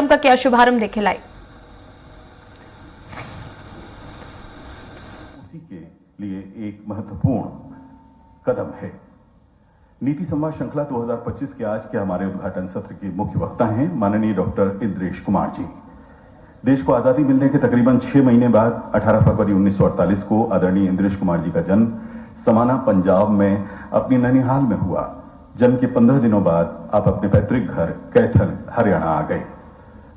का क्या शुभारंभ देखे लाइव। उसी के लिए एक महत्वपूर्ण कदम है। नीति संवाद श्रृंखला 2025 के आज के हमारे उद्घाटन सत्र के मुख्य वक्ता हैं माननीय डॉक्टर इंद्रेश कुमार जी। देश को आजादी मिलने के तकरीबन 6 महीने बाद 18 फरवरी 1948 को आदरणीय इंद्रेश कुमार जी का जन्म समाना पंजाब में अपनी ननिहाल में हुआ। जन्म के 15 दिनों बाद आप अपने पैतृक घर कैथल हरियाणा आ गए।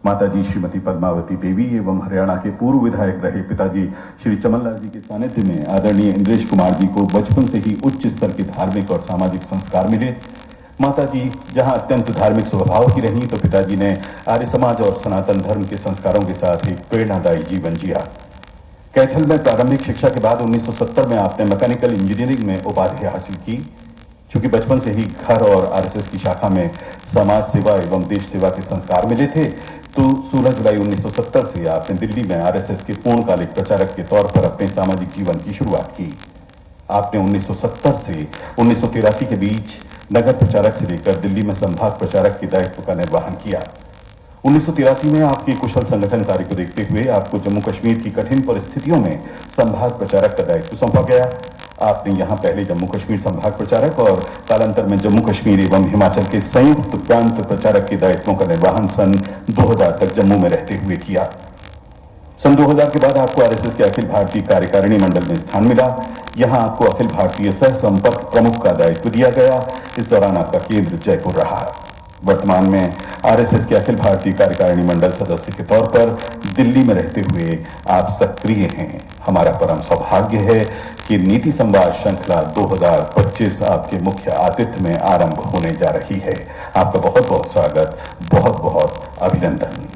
माताजी श्रीमती पद्मावती देवी एवं हरियाणा के पूर्व विधायक रहे पिताजी श्री चमनलाल जी के सानिध्य में आदरणीय इंद्रेश कुमार जी को बचपन से ही उच्च स्तर के धार्मिक और सामाजिक संस्कार मिले। माताजी जहां अत्यंत धार्मिक स्वभाव की रहीं, तो पिताजी ने आर्य समाज और सनातन धर्म के संस्कारों के साथ एक प्रेरणादायी जीवन जिया। कैथल में प्रारंभिक शिक्षा के बाद 1970 में आपने मैकेनिकल इंजीनियरिंग में उपाधि हासिल की। चूंकि बचपन से ही घर और आरएसएस की शाखा में समाज सेवा एवं देश सेवा के संस्कार मिले थे, तो 16 जुलाई 1970 से आपने दिल्ली में आरएसएस के पूर्णकालिक प्रचारक के तौर पर अपने सामाजिक जीवन की शुरुआत की। आपने 1970 से 1983 के बीच नगर प्रचारक से लेकर दिल्ली में संभाग प्रचारक के दायित्व का निर्वहन किया। 1983 में आपके कुशल संगठन कार्य को देखते हुए आपको जम्मू कश्मीर की कठिन परिस्थितियों में संभाग प्रचारक का दायित्व सौंपा गया। आपने यहां पहले जम्मू कश्मीर संभाग प्रचारक और कालांतर में जम्मू कश्मीर एवं हिमाचल के संयुक्त प्रांत प्रचारक के दायित्वों का निर्वहन सन 2000 तक जम्मू में रहते हुए किया। सन 2000 के बाद आपको आरएसएस के अखिल भारतीय कार्यकारिणी मंडल में स्थान मिला। यहां आपको अखिल भारतीय सह संपर्क प्रमुख का दायित्व दिया गया। इस दौरान आपका केंद्र जयपुर रहा। वर्तमान में आरएसएस के अखिल भारतीय कार्यकारिणी मंडल सदस्य के तौर पर दिल्ली में रहते हुए आप सक्रिय हैं। हमारा परम सौभाग्य है कि नीति संवाद श्रृंखला 2025 आपके मुख्य आतिथ्य में आरंभ होने जा रही है। आपका बहुत बहुत स्वागत, बहुत बहुत अभिनंदन।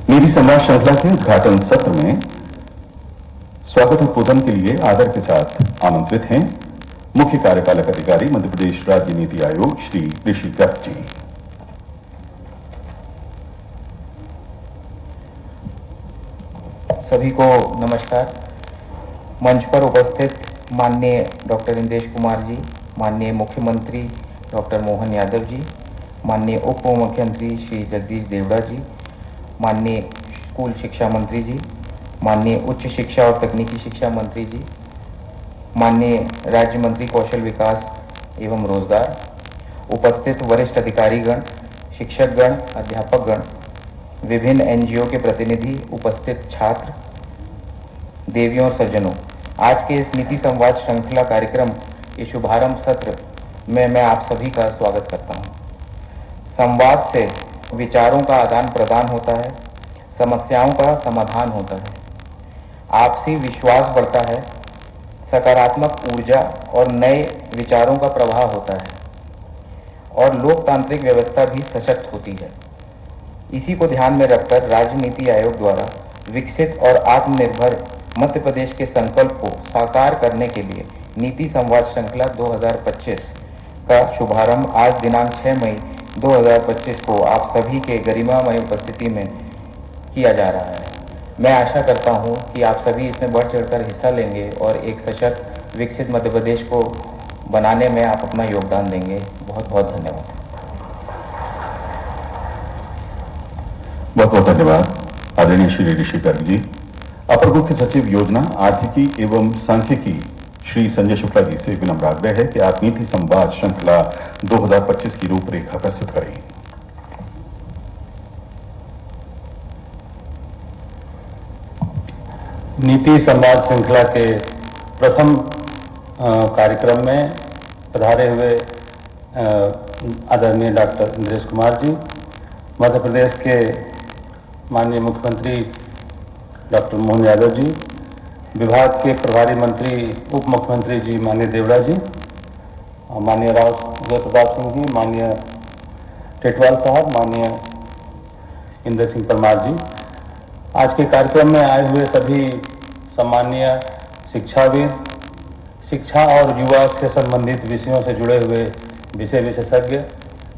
नीति संवाद श्रृंखला के उद्घाटन सत्र में स्वागत उद्बोधन के लिए आदर के साथ आमंत्रित हैं मुख्य कार्यपालक अधिकारी मध्य प्रदेश राज्य नीति आयोग श्री ऋषि गर्ग जी। सभी को नमस्कार। मंच पर उपस्थित माननीय डॉक्टर इंद्रेश कुमार जी, माननीय मुख्यमंत्री डॉक्टर मोहन यादव जी, माननीय उप मुख्यमंत्री श्री जगदीश देवड़ा जी, माननीय स्कूल शिक्षा मंत्री जी, माननीय उच्च शिक्षा और तकनीकी शिक्षा मंत्री जी, माननीय राज्य मंत्री कौशल विकास एवं रोजगार, उपस्थित वरिष्ठ अधिकारीगण, शिक्षकगण, अध्यापकगण, विभिन्न एनजीओ के प्रतिनिधि, उपस्थित छात्र, देवियों और सज्जनों, आज के इस नीति संवाद श्रृंखला कार्यक्रम के शुभारंभ सत्र में मैं आप सभी का स्वागत करता हूं। संवाद से विचारों का आदान प्रदान होता है, समस्याओं का समाधान होता है, आपसी विश्वास बढ़ता है, सकारात्मक ऊर्जा और नए विचारों का प्रवाह होता है और लोकतांत्रिक व्यवस्था भी सशक्त होती है। इसी को ध्यान में रखकर राज्य नीति आयोग द्वारा विकसित और आत्मनिर्भर मध्य प्रदेश के संकल्प को साकार करने के लिए नीति संवाद श्रृंखला 2025 का शुभारंभ आज दिनांक 6 मई 2025 को आप सभी के गरिमामय उपस्थिति में किया जा रहा है। मैं आशा करता हूं कि आप सभी इसमें बढ़ चढ़कर हिस्सा लेंगे और एक सशक्त विकसित मध्य प्रदेश को बनाने में आप अपना योगदान देंगे। बहुत बहुत धन्यवाद। बहुत बहुत धन्यवाद आदरणीय श्री ऋषि गर्ग जी। अपर मुख्य सचिव योजना आर्थिकी एवं सांख्यिकी श्री संजय शुक्ला जी से विनम्र आग्रह है कि आप नीति संवाद श्रृंखला 2025 की रूपरेखा प्रस्तुत करें। नीति संवाद श्रृंखला के प्रथम कार्यक्रम में पधारे हुए आदरणीय डॉक्टर इंद्रेश कुमार जी, मध्य प्रदेश के माननीय मुख्यमंत्री डॉक्टर मोहन यादव जी, विभाग के प्रभारी मंत्री उप मुख्यमंत्री जी माननीय देवड़ा जी, माननीय राव प्रताप सिंह जी, माननीय टेटवाल साहब, माननीय इंद्र सिंह परमार जी, आज के कार्यक्रम में आए हुए सभी सम्माननीय शिक्षाविद, शिक्षा और युवा से संबंधित विषयों से जुड़े हुए विषय विशेषज्ञ,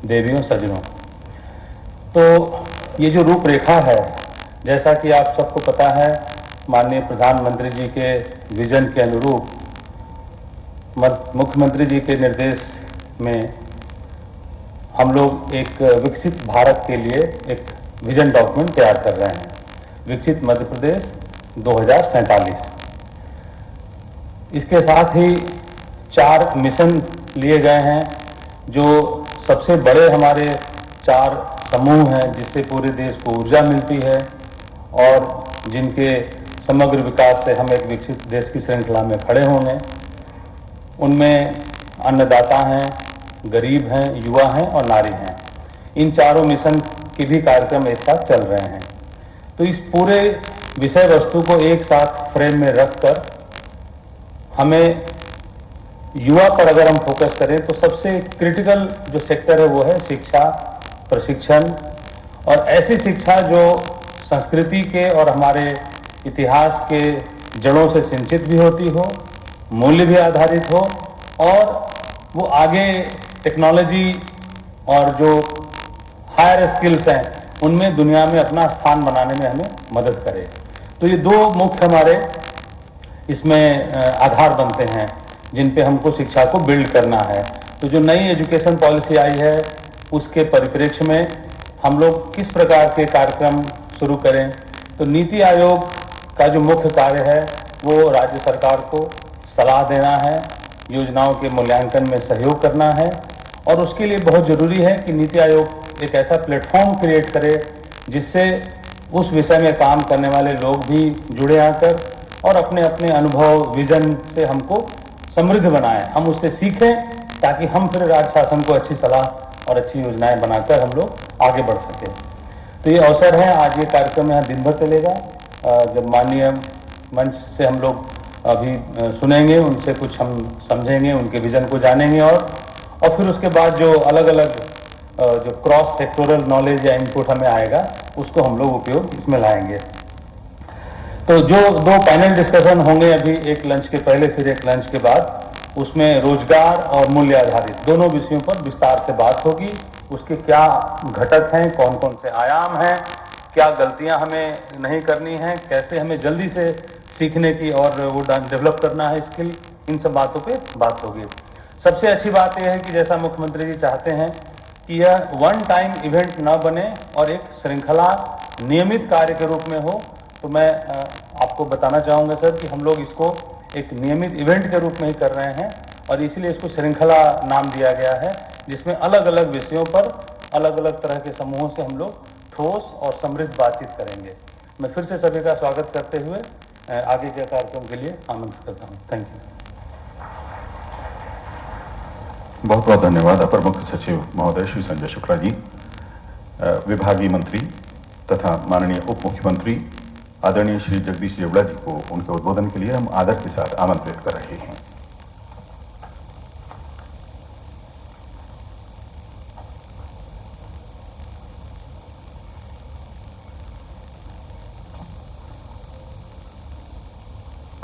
देवियों, सज्जनों। तो ये जो रूपरेखा है, जैसा कि आप सबको पता है, माननीय प्रधानमंत्री जी के विजन के अनुरूप मुख्यमंत्री जी के निर्देश में हम लोग एक विकसित भारत के लिए एक विजन डॉक्यूमेंट तैयार कर रहे हैं, विकसित मध्य प्रदेश 2047। इसके साथ ही 4 मिशन लिए गए हैं, जो सबसे बड़े हमारे 4 समूह हैं, जिससे पूरे देश को ऊर्जा मिलती है और जिनके समग्र विकास से हम एक विकसित देश की श्रृंखला में खड़े होंगे। उनमें अन्नदाता हैं, गरीब हैं, युवा हैं और नारी हैं। इन चारों मिशन के भी कार्यक्रम एक साथ चल रहे हैं। तो इस पूरे विषय वस्तु को एक साथ फ्रेम में रखकर हमें युवा पर अगर हम फोकस करें तो सबसे क्रिटिकल जो सेक्टर है वो है शिक्षा, प्रशिक्षण, और ऐसी शिक्षा जो संस्कृति के और हमारे इतिहास के जड़ों से सिंचित भी होती हो, मूल्य भी आधारित हो और वो आगे टेक्नोलॉजी और जो हायर स्किल्स हैं उनमें दुनिया में अपना स्थान बनाने में हमें मदद करे। तो ये 2 मुख्य हमारे इसमें आधार बनते हैं जिन पे हमको शिक्षा को बिल्ड करना है। तो जो नई एजुकेशन पॉलिसी आई है उसके परिप्रेक्ष्य में हम लोग किस प्रकार के कार्यक्रम शुरू करें। तो नीति आयोग का जो मुख्य कार्य है वो राज्य सरकार को सलाह देना है, योजनाओं के मूल्यांकन में सहयोग करना है, और उसके लिए बहुत जरूरी है कि नीति आयोग एक ऐसा प्लेटफॉर्म क्रिएट करे जिससे उस विषय में काम करने वाले लोग भी जुड़े आकर और अपने अपने अनुभव, विजन से हमको समृद्ध बनाएं, हम उससे सीखें ताकि हम फिर राज्य शासन को अच्छी सलाह और अच्छी योजनाएं बनाकर हम लोग आगे बढ़ सकें। तो ये अवसर है, आज ये कार्यक्रम यहाँ दिन भर चलेगा। जब माननीय मंच से हम लोग अभी सुनेंगे, उनसे कुछ हम समझेंगे, उनके विजन को जानेंगे और फिर उसके बाद जो अलग अलग जो क्रॉस सेक्टोरल नॉलेज या इनपुट हमें आएगा उसको हम लोग उपयोग इसमें लाएंगे। तो जो 2 पैनल डिस्कशन होंगे अभी, एक लंच के पहले फिर एक लंच के बाद, उसमें रोजगार और मूल्य आधारित दोनों विषयों पर विस्तार से बात होगी। उसके क्या घटक हैं, कौन कौन से आयाम हैं, क्या गलतियां हमें नहीं करनी है, कैसे हमें जल्दी से सीखने की और वो डेवलप करना है स्किल, इन सब बातों पे बात होगी। सबसे अच्छी बात यह है कि जैसा मुख्यमंत्री जी चाहते हैं कि यह वन टाइम इवेंट न बने और एक श्रृंखला नियमित कार्य के रूप में हो। तो मैं आपको बताना चाहूँगा सर कि हम लोग इसको एक नियमित इवेंट के रूप में ही कर रहे हैं और इसलिए इसको श्रृंखला नाम दिया गया है, जिसमें अलग अलग विषयों पर अलग अलग तरह के समूहों से हम लोग ठोस और समृद्ध बातचीत करेंगे। मैं फिर से सभी का स्वागत करते हुए आगे के कार्यक्रम के लिए आमंत्रित करता हूँ। Thank you. बहुत बहुत धन्यवाद अपर मुख्य सचिव महोदय श्री संजय शुक्ला जी। विभागीय मंत्री तथा माननीय उप मुख्यमंत्री आदरणीय श्री जगदीश देवड़ा जी को उनके उद्बोधन के लिए हम आदर के साथ आमंत्रित कर रहे हैं।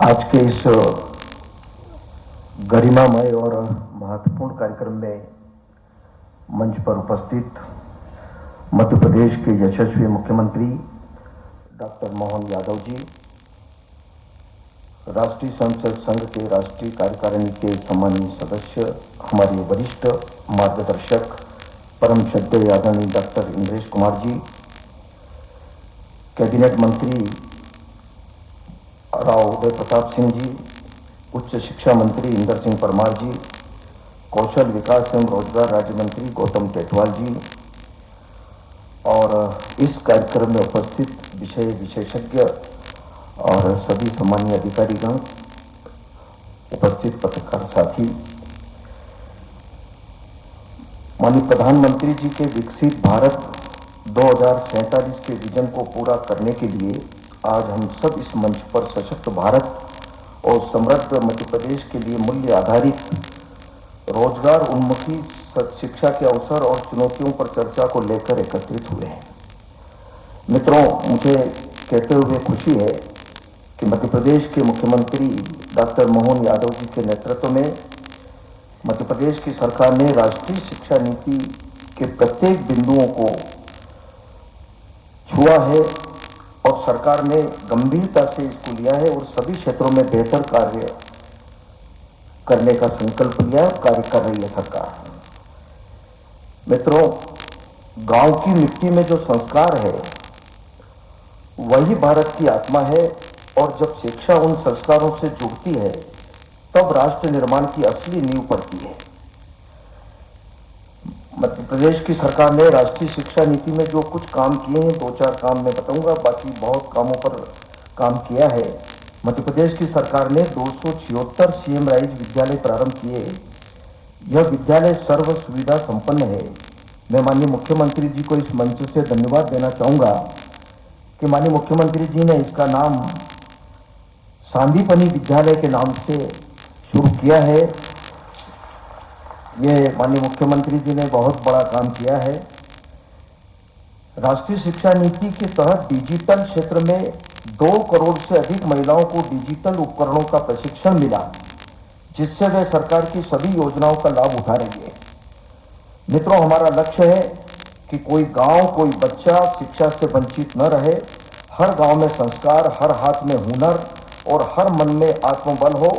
आज के इस गरिमामय और महत्वपूर्ण कार्यक्रम में मंच पर उपस्थित मध्य प्रदेश के यशस्वी मुख्यमंत्री डॉक्टर मोहन यादव जी, राष्ट्रीय संसद संघ के राष्ट्रीय कार्यकारिणी के सम्मानीय सदस्य, हमारे वरिष्ठ मार्गदर्शक परम श्रद्धेय आदरणीय डॉक्टर इंद्रेश कुमार जी, कैबिनेट मंत्री राव उदय प्रताप सिंह जी, उच्च शिक्षा मंत्री इंदर सिंह परमार जी, कौशल विकास एवं रोजगार राज्य मंत्री गौतम टेटवाल जी और इस कार्यक्रम में उपस्थित विषय विशेषज्ञ और सभी सम्मानीय अधिकारीगण, उपस्थित पत्रकार साथी, माननीय प्रधानमंत्री जी के विकसित भारत 2047 के विजन को पूरा करने के लिए आज हम सब इस मंच पर सशक्त भारत और समृद्ध मध्य प्रदेश के लिए मूल्य आधारित रोजगार उन्मुखी शिक्षा के अवसर और चुनौतियों पर चर्चा को लेकर एकत्रित हुए हैं। मित्रों, मुझे कहते हुए खुशी है कि मध्य प्रदेश के मुख्यमंत्री डॉक्टर मोहन यादव जी के नेतृत्व में मध्य प्रदेश की सरकार ने राष्ट्रीय शिक्षा नीति के प्रत्येक बिंदुओं को छुआ है और सरकार ने गंभीरता से इसको लिया है और सभी क्षेत्रों में बेहतर कार्य करने का संकल्प लिया और कार्य कर रही है सरकार। मित्रों, गांव की मिट्टी में जो संस्कार है वही भारत की आत्मा है, और जब शिक्षा उन संस्कारों से जुड़ती है तब राष्ट्र निर्माण की असली नींव पड़ती है। मध्य प्रदेश की सरकार ने राष्ट्रीय शिक्षा नीति में जो कुछ काम किए हैं, 2-4 काम मैं बताऊंगा, बाकी बहुत कामों पर काम किया है। मध्य प्रदेश की सरकार ने 276 सीएम राइज विद्यालय प्रारंभ किए। यह विद्यालय सर्व सुविधा संपन्न है। मैं माननीय मुख्यमंत्री जी को इस मंच से धन्यवाद देना चाहूंगा कि माननीय मुख्यमंत्री जी ने इसका नाम सांदीपनी विद्यालय के नाम से शुरू किया है। ये माननीय मुख्यमंत्री जी ने बहुत बड़ा काम किया है। राष्ट्रीय शिक्षा नीति के तहत डिजिटल क्षेत्र में 2 करोड़ से अधिक महिलाओं को डिजिटल उपकरणों का प्रशिक्षण मिला, जिससे वे सरकार की सभी योजनाओं का लाभ उठा रही है। मित्रों, हमारा लक्ष्य है कि कोई गांव, कोई बच्चा शिक्षा से वंचित न रहे। हर गांव में संस्कार, हर हाथ में हुनर और हर मन में आत्मबल हो।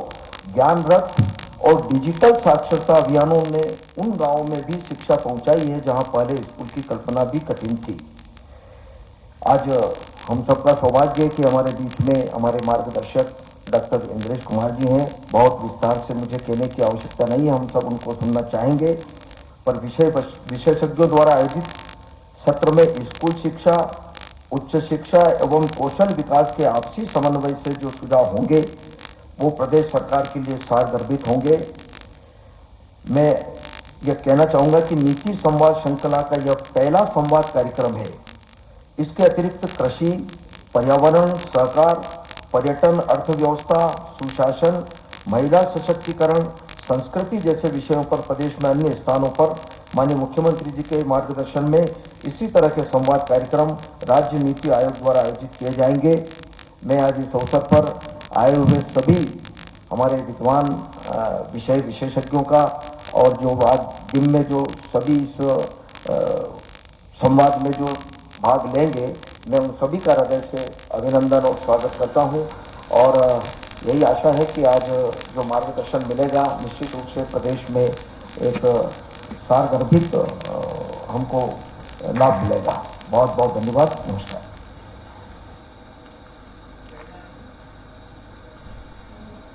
ज्ञान रथ और डिजिटल साक्षरता अभियानों ने उन गांवों में भी शिक्षा पहुंचाई है जहां पहले स्कूल की कल्पना भी कठिन थी। आज हम सबका सौभाग्य है कि हमारे बीच में हमारे मार्गदर्शक डॉक्टर इंद्रेश कुमार जी हैं। बहुत विस्तार से मुझे कहने की आवश्यकता नहीं है, हम सब उनको सुनना चाहेंगे। पर विशेषज्ञों द्वारा आयोजित सत्र में स्कूल शिक्षा, उच्च शिक्षा एवं कौशल विकास के आपसी समन्वय से जो सुझाव होंगे वो प्रदेश सरकार के लिए सारगर्भित होंगे। मैं यह कहना चाहूंगा कि नीति संवाद श्रृंखला का यह पहला संवाद कार्यक्रम है। इसके अतिरिक्त कृषि, पर्यावरण, सहकार, पर्यटन, अर्थव्यवस्था, सुशासन, महिला सशक्तिकरण, संस्कृति जैसे विषयों पर प्रदेश में अन्य स्थानों पर माननीय मुख्यमंत्री जी के मार्गदर्शन में इसी तरह के संवाद कार्यक्रम राज्य नीति आयोग द्वारा आयोजित किए जाएंगे। मैं आज इस अवसर पर आए हुए सभी हमारे विद्वान विषय विशेषज्ञों का और जो आज दिन में जो सभी इस संवाद में जो भाग लेंगे, मैं उन सभी का हृदय से अभिनंदन और स्वागत करता हूं। और यही आशा है कि आज जो मार्गदर्शन मिलेगा निश्चित रूप से प्रदेश में एक सारगर्भित हमको लाभ मिलेगा। बहुत बहुत धन्यवाद। नमस्कार।